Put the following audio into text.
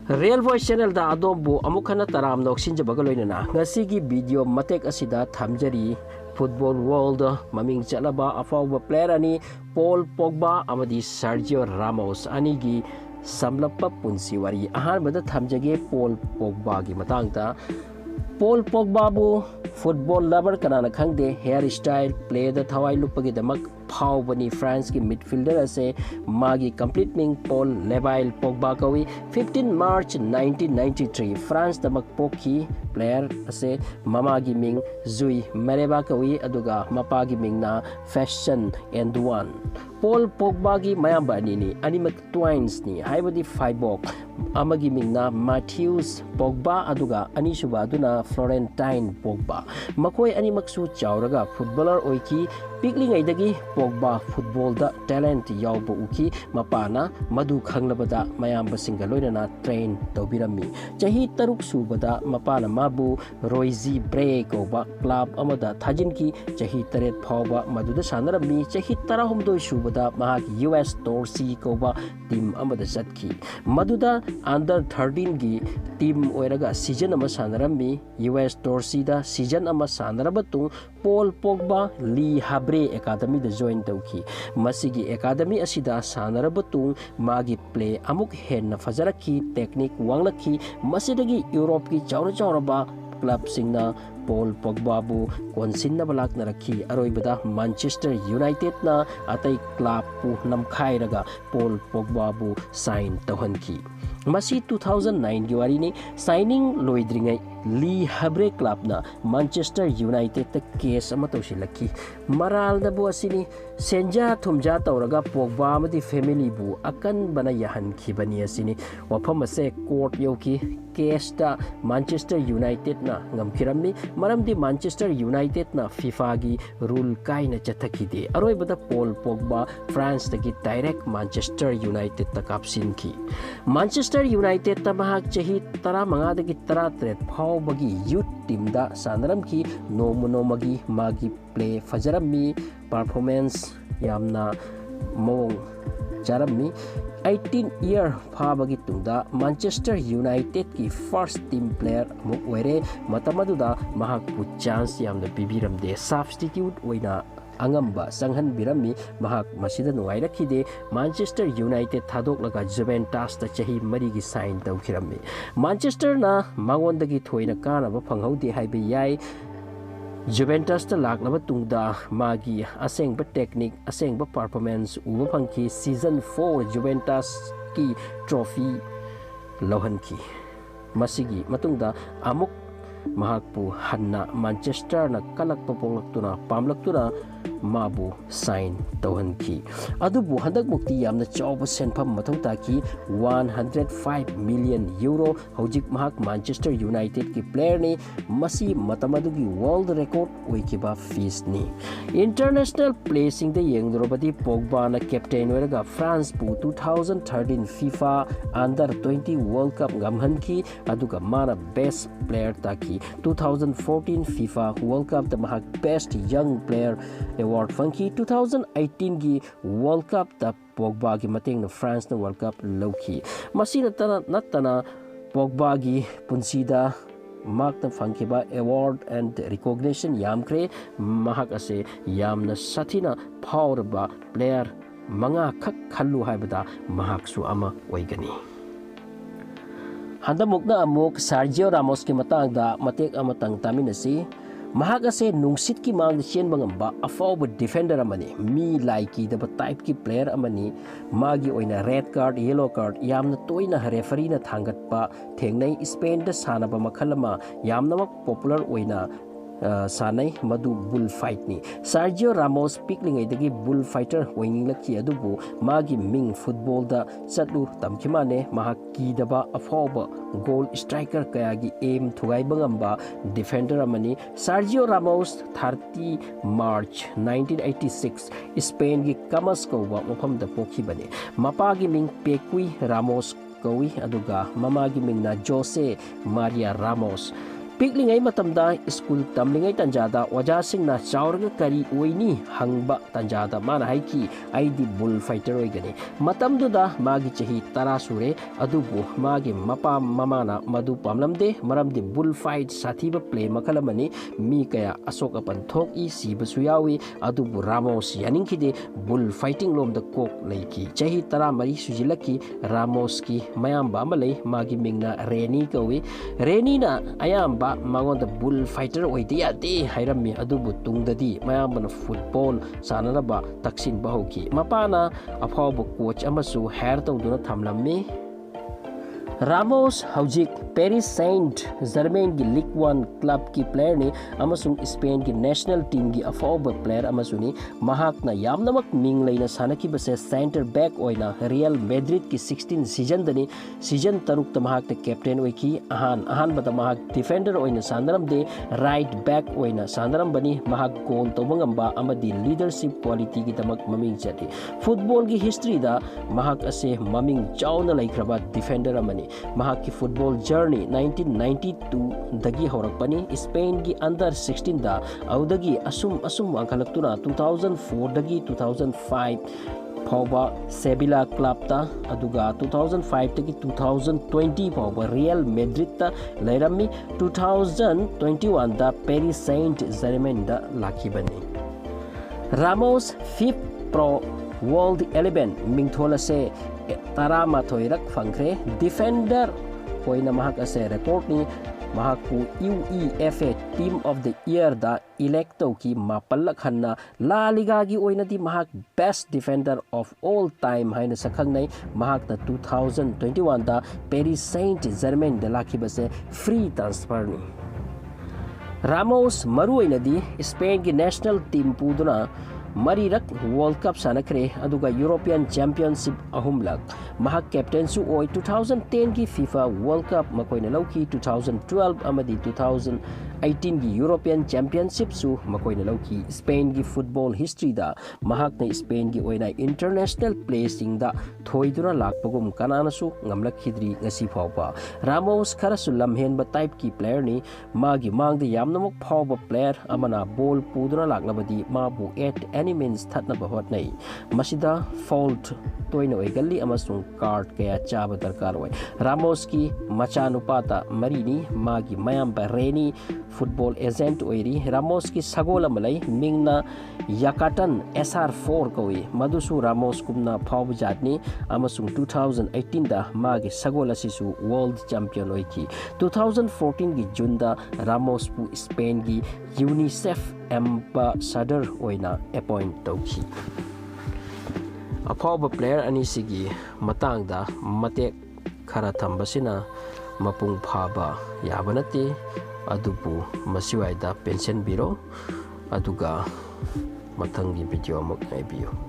Real Voice Channel da adombu amukhana taram noksinja bagaloinana ngasigi video matek asida thamjari football world maming chalaba afawba player ani Paul Pogba amadi Sergio Ramos anigi samlappa punsi wari ahanbada thamjage Paul Pogba gi matangta Paul Pogba bu football lover kanana khangde hairstyle play da thawai lupagi damak phawbani France ki midfielder ase magi complete ming Paul Neville Pogba kawi 15 March 1993 France damak pokhi player ase mamagi ming Zui Mereba kawi aduga mapagi ming na Fashion and One Paul Pogba gi mayamba ni animak twins ni haibadi Faibok amagi ming na Matthews Pogba aduga anisuba aduna Florentine Pogba makoi animak su chawraga footballer oiki piklingaidagi Pogba football da talent yawba uki mapana madu khanglabada mayamba singaloina train tobirami chahi taruk subada mapana mabu Roizi Break oba club amada thajinki chahi taret phawba maduda sanarami chahi tarahumdoi subada mahak US Torsi koba team amada satki maduda under 13 gi team oiraga season ama sanarami US Torsi da season ama sanarabatung Paul Pogba Lee Habre Academy da join tauki masigi academy asida sanarabatung magi play amuk henna fajaraki technique wanglaki masidagi Europe ki chawra club singna Paul Pogba bu konsinna balak narakhi aroibada Manchester United na atai club pu namkhairaga Paul Pogba bu sign tawhanki masi 2009 gi wari ni signing loidringai Lee Habre club na Manchester United ta case ama tawsilaki maral da bu asini senja thumja tawraga Pogba amadi family bu akan bana yahan khibani asini wafam ase court yoki case da Manchester United na ngamkhiramni maramdi Manchester United na FIFA gi rule kaina chathakide aroibada Paul Pogba France tagi direct Manchester United ta kapsinki Manchester United ta mahak chahi 15 dagi 13 phawbagi youth team da sanaramki nomagi magi play fajarami performance yamna mong jarami 18 year phabagi tungda Manchester United ki first team player muk were matamaduda mahak pu chance yamna bibiramde substitute oina angamba sanghan birami mahak masida nuairakhide Manchester United thadok Juventus ta chahi mari gi sign tawkhirami Manchester na mangondagi thoina kana ba phanghaude haibe yai Juventus ta laklaba tungda magi asengba technique asengba performance uba phangki season 4 Juventus ki trophy lohanki masigi matungda amuk mahakpu hanna Manchester na kalakpa ponglaktuna pamlaktuna mabu sign tawhanki adubu handak mukti yamna chawba senpham mathauta ki 105 million euro hojik mahak Manchester United ki player ni masi matamadugi world record oikiba fees ni international placing de yengdrobadi Pogba na captain weraga France pu 2013 FIFA under 20 world cup ngamhanki aduga mana best player taki 2014 FIFA world cup the mahak best young player award funky 2018 gi world cup ta Pogba gi mateng na France na world cup lowki masina natana Pogba gi punsida mark na funkiba award and recognition yamkre mahak ase yamna sathina phawrba player manga khak khallu haibada mahak su ama oigani handamukna amuk Sergio Ramos ki matangda matek amatang taminasi mahak ase nungsit ki mang chen bangamba afawba defender amani mi laiki da type ki player amani magi oina red card yellow card yamna toina referee na thangatpa thengnai Spain da sanaba makhalama yamna popular oina sanai madu bullfight ni Sergio Ramos piklingai dagi bullfighter hoing lakhi adubu magi ming football da chatlu tamkhimane mahaki daba afawba goal striker kayagi aim thugai bangamba defender amani Sergio Ramos 30 March 1986 Spain gi Camas kowa mafam da pokhibane mapagi ming Pekui Ramos kawi aduga mamagi ming na Jose Maria Ramos Piklingay matamda school tamlingay tanjada wajasingna chauraga kari oini hangba tanjada mana haiki aidi bullfighter oigani matamduda magi chahi tara sure adubu magi mapa mamana madu pamlamde maramdi bullfight sathiba play makalamani mi kaya asok apan thok i sibasu yawi adubu Ramos yaningkide bullfighting lomda kok leiki chahi tara mari sujilaki Ramos ki mayamba malay magi mingna Reni kawi Reni na ayamba mangon the bullfighter oidi ati hairammi adubu tungdadi mayambana football sananaba taksin bahoki mapana afawba coach amasu hair tawduna thamlammi Ramos haujik Paris Saint-Germain की League One club की player ने अमसुंग Spain की national team की अफौबा player अमसुनी महाकना यामनमक Ming लेना सानकी बसे center back ओइना Real Madrid की 16 season दनी season तरुक तमहाक ते captain ओइ की आहान बता महाक defender ओइना सांदरम दे right back ओइना सांदरम बनी महाक goal तोबंगंबा अमदी leadership quality की तमक ममिंग चली football की history दा महाक असे ममिंग चाउना लाइक्रबा defender अमनी महाक की football journey 1992 दगी होरकपनी स्पेन की अंडर 16 दा औदगी असुम वांखलक्तुना 2004 दगी 2005 फाउबा सेबिला क्लब ता अदुगा 2005 तकी 2020 फाउबा रियल मैड्रिड ता लैरम्मी 2021 दा पेरिस सेंट जर्मेन दा लाखिबनी रामोस 5th प्रो वर्ल्ड 11 मिंगथोलसे तरा माथोइरक फंख्रे डिफेंडर होइना महाक असे रिकॉर्ड नि महाकु UEFA team of the year दा इलेक्ट तौकी मापल्लक हन्ना ला लिगा की ओइनदी महाक best defender of all time हाइना सखंगनै महाक 2021 दा पेरिस सेंट जर्मेन दा लाखिबसे फ्री ट्रांसफर नि रामोस मरु ओइनदी स्पेन की नेशनल टीम पुदुना मरीरक वर्ल्ड कप सानखरे अदुगा यूरोपियन चैंपियनशिप अहुमलक महाक कैप्टन सु ओइ 2010 की फीफा वर्ल्ड कप मकोइना लौकी 2012 अमदी 2018 की यूरोपियन चैंपियनशिप सु मकोइना लौकी स्पेन की फुटबॉल हिस्ट्री दा महाक ने स्पेन की ओइना इंटरनेशनल प्लेसिंग दा थोइदुना लाकपगुम कनानसु ngamlakhidri ngasi phawba Ramos kharasu lamhenba type की प्लेयर नि मागी मांगदे यामनमक phawba प्लेयर अमना बॉल पुदुना लाक्लबदी माबु at any means thatna bahot nei masida fault toina oigalli amasung card kaya chaba darkar oi Ramos ki macha nupata marini magi mayam ba Reni football agent oiri Ramos ki sagola malai mingna Yakatan SR4 koi madusu Ramos kumna phawb jatni amasung 2018 da magi sagola sisu world champion oiki 2014 ki June da Ramos pu Spain ki UNICEF ambassador oina appoint tauki afawba player ani sigi matangda matek khara thambasina mapung phaba yabanate adubu masiwaida pension biro aduga mathangi video mak naibiyo